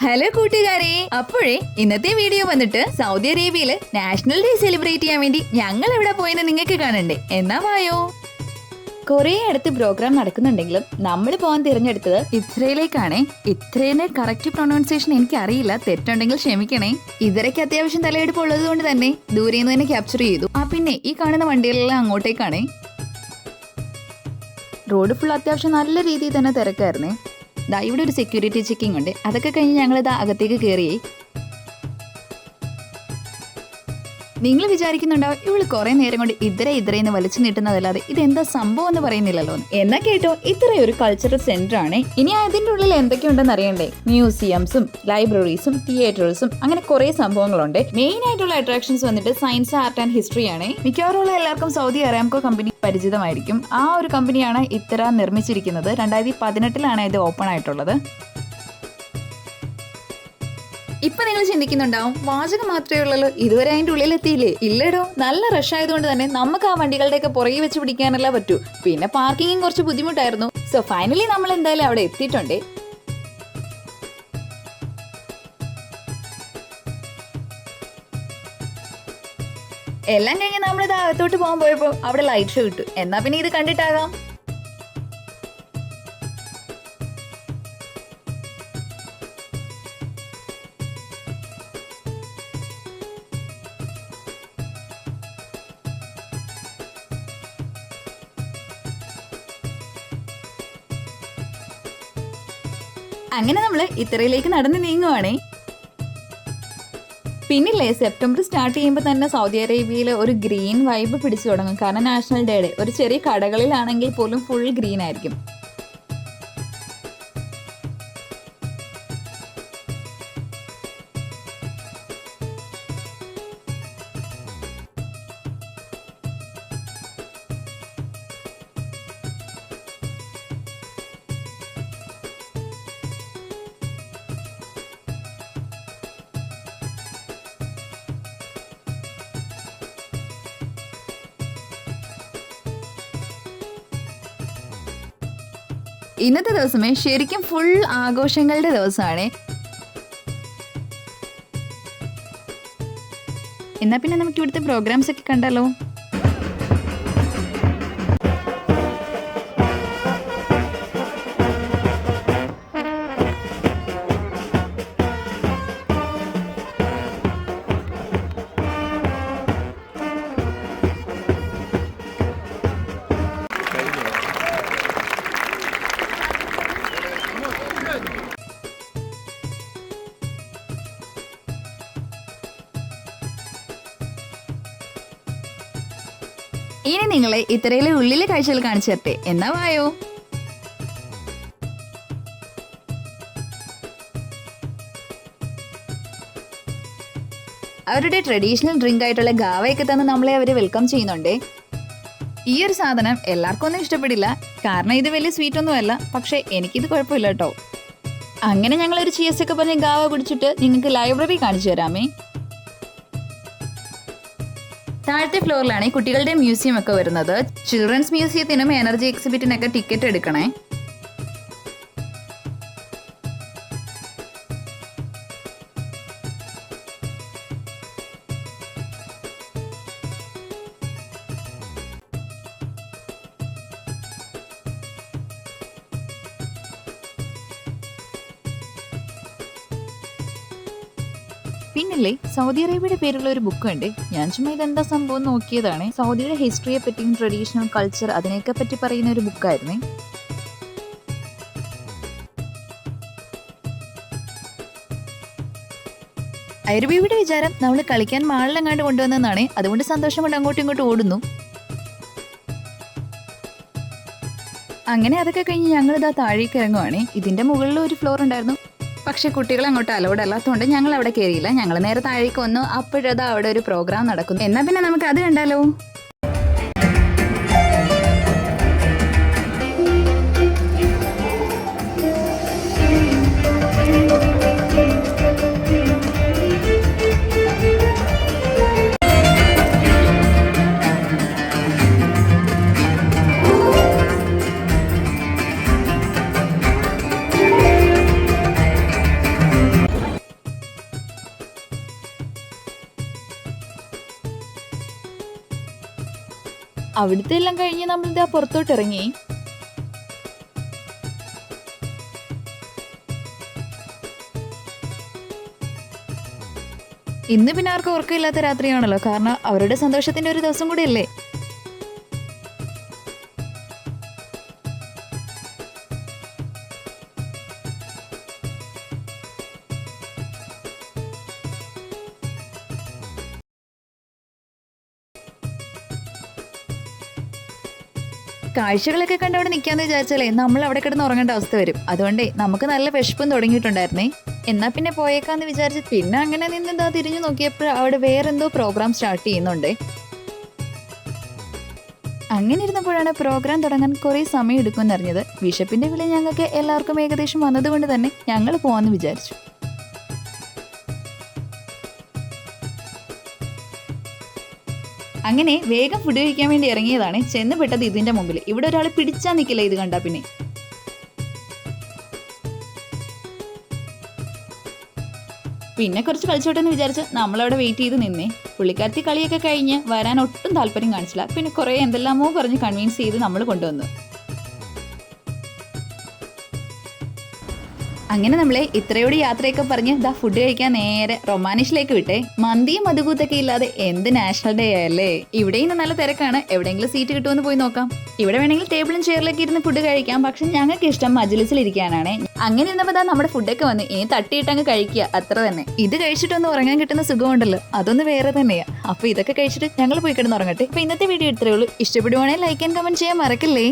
Hello കൂട്ടുകാരെ, അപ്പോഴേ ഇന്നത്തെ വീഡിയോ വന്നിട്ട് സൗദി അറേബ്യയില് നാഷണൽ ഡേ സെലിബ്രേറ്റ് ചെയ്യാൻ വേണ്ടി ഞങ്ങൾ എവിടെ പോയെന്ന് നിങ്ങൾക്ക് കാണണ്ടേ? എന്നാ വായോ. കുറെ അടുത്ത് പ്രോഗ്രാം നടക്കുന്നുണ്ടെങ്കിലും നമ്മൾ പോകാൻ തിരഞ്ഞെടുത്തത് ഇത്രയിലേക്കാണേ. ഇത്രേന്റെ കറക്റ്റ് പ്രൊനൗൺസിയേഷൻ എനിക്ക് അറിയില്ല, തെറ്റുണ്ടെങ്കിൽ ക്ഷമിക്കണേ. ഇതരയ്ക്ക് അത്യാവശ്യം തലയെടുപ്പ് ഉള്ളത് കൊണ്ട് തന്നെ ദൂരെ നിന്ന് തന്നെ ക്യാപ്ചർ ചെയ്തു. പിന്നെ ഈ കാണുന്ന വണ്ടികളെല്ലാം അങ്ങോട്ടേക്കാണേ. റോഡ് ഫുൾ അത്യാവശ്യം നല്ല രീതിയിൽ തന്നെ തിരക്കായിരുന്നേ. ഇവിടെ ഒരു സെക്യൂരിറ്റി ചെക്കിംഗ് ഉണ്ട്. അതൊക്കെ കഴിഞ്ഞ് ഞങ്ങളിത് അകത്തേക്ക് കയറിയേ. നിങ്ങൾ വിചാരിക്കുന്നുണ്ടാവും ഇവള് കുറെ നേരം കൊണ്ട് ഇതരയെന്ന് വലിച്ചു നീട്ടുന്നതല്ലാതെ ഇതെന്താ സംഭവം എന്ന് പറയുന്നില്ലല്ലോ. എന്നാ കേട്ടോ, ഇത്രയൊരു കൾച്ചറൽ സെന്റർ ആണ്. ഇനി അതിന്റെ ഉള്ളിൽ എന്തൊക്കെയുണ്ടെന്ന് അറിയണ്ടേ? മ്യൂസിയംസും ലൈബ്രറീസും തിയേറ്റേഴ്സും അങ്ങനെ കുറെ സംഭവങ്ങളുണ്ട്. മെയിൻ ആയിട്ടുള്ള അട്രാക്ഷൻസ് വന്നിട്ട് സയൻസ്, ആർട്ട് ആൻഡ് ഹിസ്റ്ററി ആണ്. മിക്കവാറും എല്ലാവർക്കും സൗദി അറാംകോ കമ്പനി പരിചിതമായിരിക്കും. ആ ഒരു കമ്പനിയാണ് ഇത്ര നിർമ്മിച്ചിരിക്കുന്നത്. 2018 ഇത് ഓപ്പൺ ആയിട്ടുള്ളത്. ഇപ്പൊ നിങ്ങൾ ചിന്തിക്കുന്നുണ്ടാവും, വാചകം മാത്രമേ ഉള്ളല്ലോ, ഇതുവരെ അതിന്റെ ഉള്ളിൽ എത്തിയില്ലേ? ഇല്ലടോ, നല്ല റഷ് ആയതുകൊണ്ട് തന്നെ നമുക്ക് ആ വണ്ടികളുടെയൊക്കെ പുറകെ വെച്ച് പിടിക്കാനല്ല പറ്റൂ. പിന്നെ പാർക്കിങ്ങും കുറച്ച് ബുദ്ധിമുട്ടായിരുന്നു. സോ ഫൈനലി നമ്മൾ എന്തായാലും അവിടെ എത്തിയിട്ടുണ്ട്. എല്ലാം കഴിഞ്ഞ് നമ്മളിത് അകത്തോട്ട് പോകാൻ പോയപ്പോ അവിടെ ലൈറ്റ് ഷോ ഇട്ടു. എന്നാ പിന്നെ ഇത് കണ്ടിട്ടാകാം. അങ്ങനെ നമ്മള് ഇത്രയിലേക്ക് നടന്ന് നീങ്ങുവാണേ. പിന്നില്ലേ, സെപ്റ്റംബർ സ്റ്റാർട്ട് ചെയ്യുമ്പോൾ തന്നെ സൗദി അറേബ്യയിൽ ഒരു ഗ്രീൻ വൈബ് പിടിച്ചു തുടങ്ങും. കാരണം നാഷണൽ ഡേയുടെ ഒരു ചെറിയ കടകളിലാണെങ്കിൽ പോലും ഫുൾ ഗ്രീൻ ആയിരിക്കും. ഇന്നത്തെ ദിവസമേ ശരിക്കും ഫുൾ ആഘോഷങ്ങളുടെ ദിവസമാണ്. എന്നാ പിന്നെ നമുക്ക് ഇവിടുത്തെ പ്രോഗ്രാംസ് ഒക്കെ കണ്ടാലോ. ഇനി നിങ്ങളെ ഇത്രയിലെ ഉള്ളിലെ കാഴ്ചകൾ കാണിച്ചു തരട്ടെ. എന്നാ വായോ. അവരുടെ ട്രഡീഷണൽ ഡ്രിങ്ക് ആയിട്ടുള്ള ഗാവയൊക്കെ തന്നെ നമ്മളെ അവര് വെൽക്കം ചെയ്യുന്നുണ്ട്. ഈ ഒരു സാധനം എല്ലാവർക്കും ഒന്നും ഇഷ്ടപ്പെടില്ല, കാരണം ഇത് വലിയ സ്വീറ്റ് ഒന്നും അല്ല. പക്ഷെ എനിക്കിത് കുഴപ്പമില്ല കേട്ടോ. അങ്ങനെ ഞങ്ങളൊരു ചീസ് ഒക്കെ പറഞ്ഞ് ഗാവ കുടിച്ചിട്ട് നിങ്ങൾക്ക് ലൈബ്രറി കാണിച്ചു തരാമേ. താഴത്തെ ഫ്ലോറിലാണ് കുട്ടികളുടെ മ്യൂസിയം ഒക്കെ വരുന്നത്. ചിൽഡ്രൻസ് മ്യൂസിയത്തിനും എനർജി എക്സിബിറ്റിനൊക്കെ ടിക്കറ്റ് എടുക്കണേ. പിന്നല്ലേ, സൗദി അറേബ്യയുടെ പേരുള്ള ഒരു ബുക്ക് ഉണ്ട്. ഞാൻ ചുമ്മാ ഇതെന്താ സംഭവം നോക്കിയതാണ്. സൗദിയുടെ ഹിസ്റ്ററിയെ പറ്റിയും ട്രഡീഷണൽ കൾച്ചർ അതിനെയൊക്കെ പറ്റി പറയുന്ന ഒരു ബുക്കായിരുന്നേ. അറേബ്യയുടെ വിചാരം നമ്മൾ കളിക്കാൻ മാളിലെങ്ങാണ്ട് കൊണ്ടുവന്നതാണ്. അതുകൊണ്ട് സന്തോഷം കൊണ്ട് അങ്ങോട്ടും ഇങ്ങോട്ടും ഓടുന്നു. അങ്ങനെ അതൊക്കെ കഴിഞ്ഞ് ഞങ്ങളിതാ താഴേക്ക് ഇറങ്ങുവാണേ. ഇതിന്റെ മുകളിൽ ഒരു ഫ്ലോർ ഉണ്ടായിരുന്നു. പക്ഷെ കുട്ടികൾ അങ്ങോട്ട് അലൗഡ് അല്ലാത്തതുകൊണ്ട് ഞങ്ങൾ അവിടെ കയറിയില്ല. ഞങ്ങൾ നേരെ താഴേക്ക് വന്നു. അപ്പോഴതാ അവിടെ ഒരു പ്രോഗ്രാം നടക്കുന്നു. എന്നാ പിന്നെ നമുക്ക് അത് കണ്ടാലോ. അവിടുത്തെ എല്ലാം കഴിഞ്ഞ് നമ്മളിതാ പുറത്തോട്ട് ഇറങ്ങി. ഇന്ന് പിന്നെ ആർക്കും ഉറക്കമില്ലാത്ത രാത്രിയാണല്ലോ, കാരണം അവരുടെ സന്തോഷത്തിന്റെ ഒരു ദിവസം കൂടിയല്ലേ. കാഴ്ചകളൊക്കെ കണ്ട് അവിടെ നിൽക്കാന്ന് വിചാരിച്ചാലേ നമ്മൾ അവിടെ കിടന്ന് ഉറങ്ങേണ്ട അവസ്ഥ വരും. അതുകൊണ്ടേ നമുക്ക് നല്ല വിശപ്പും തുടങ്ങിയിട്ടുണ്ടായിരുന്നേ. എന്നാ പിന്നെ പോയേക്കാന്ന് വിചാരിച്ച് പിന്നെ അങ്ങനെ നിന്നെന്താ തിരിഞ്ഞു നോക്കിയപ്പോൾ അവിടെ വേറെന്തോ പ്രോഗ്രാം സ്റ്റാർട്ട് ചെയ്യുന്നുണ്ട്. അങ്ങനെ ഇരുന്നപ്പോഴാണ് പ്രോഗ്രാം തുടങ്ങാൻ കുറെ സമയം എടുക്കുമെന്ന് അറിഞ്ഞത്. വിശപ്പിന്റെ വിളി ഞങ്ങൾക്ക് എല്ലാവർക്കും ഏകദേശം വന്നതുകൊണ്ട് തന്നെ ഞങ്ങൾ പോവാന്ന് വിചാരിച്ചു. അങ്ങനെ വേഗം ഫുഡ് കഴിക്കാൻ വേണ്ടി ഇറങ്ങിയതാണ്. ചെന്ന് പെട്ടത് ഇതിന്റെ മുമ്പിൽ. ഇവിടെ ഒരാൾ പിടിച്ചാൽ നിൽക്കില്ല ഇത് കണ്ടാ പിന്നെ. പിന്നെ കുറച്ച് കളിച്ചോട്ടെന്ന് വിചാരിച്ച് നമ്മളവിടെ വെയിറ്റ് ചെയ്ത് നിന്നേ. പുള്ളിക്കാരത്തി കളിയൊക്കെ കഴിഞ്ഞ് വരാൻ ഒട്ടും താല്പര്യം കാണിച്ചില്ല. പിന്നെ കുറെ എന്തെല്ലാമോ പറഞ്ഞ് കൺവിൻസ് ചെയ്ത് നമ്മൾ കൊണ്ടുവന്നു. അങ്ങനെ നമ്മളെ ഇത്രയോട് യാത്രയൊക്കെ പറഞ്ഞ് ദാ ഫുഡ് കഴിക്കാൻ നേരെ റൊമാനിഷിലേക്ക് വിട്ടേ. മന്തിയും മധുകൂത്തൊക്കെ ഇല്ലാതെ എന്ത് നാഷണൽ ഡേ ആയല്ലേ. ഇവിടെ ഇന്ന് നല്ല തിരക്കാണ്. എവിടെയെങ്കിലും സീറ്റ് കിട്ടുമെന്ന് പോയി നോക്കാം. ഇവിടെ വേണമെങ്കിൽ ടേബിളും ചെയറിലൊക്കെ ഇരുന്ന് ഫുഡ് കഴിക്കാം. പക്ഷെ ഞങ്ങൾക്ക് ഇഷ്ടം മജ്ലിസിൽ ഇരിക്കാനാണ്. അങ്ങനെ ഇരുന്നപ്പോൾ ദാ നമ്മുടെ ഫുഡൊക്കെ വന്ന്. ഇനി തട്ടിയിട്ടങ്ങ് കഴിക്കുക, അത്ര തന്നെ. ഇത് കഴിച്ചിട്ടൊന്ന് ഉറങ്ങാൻ കിട്ടുന്ന സുഖമുണ്ടല്ലോ, അതൊന്ന് വേറെ തന്നെയാ. അപ്പൊ ഇതൊക്കെ കഴിച്ചിട്ട് ഞങ്ങൾ പോയി കിടന്ന് ഉറങ്ങട്ടെ. അപ്പൊ ഇന്നത്തെ വീഡിയോ ഇത്രയേ ഉള്ളൂ. ഇഷ്ടപ്പെടുവാണെങ്കിൽ ലൈക്ക് ആൻഡ് കമന്റ് ചെയ്യാൻ മറക്കല്ലേ.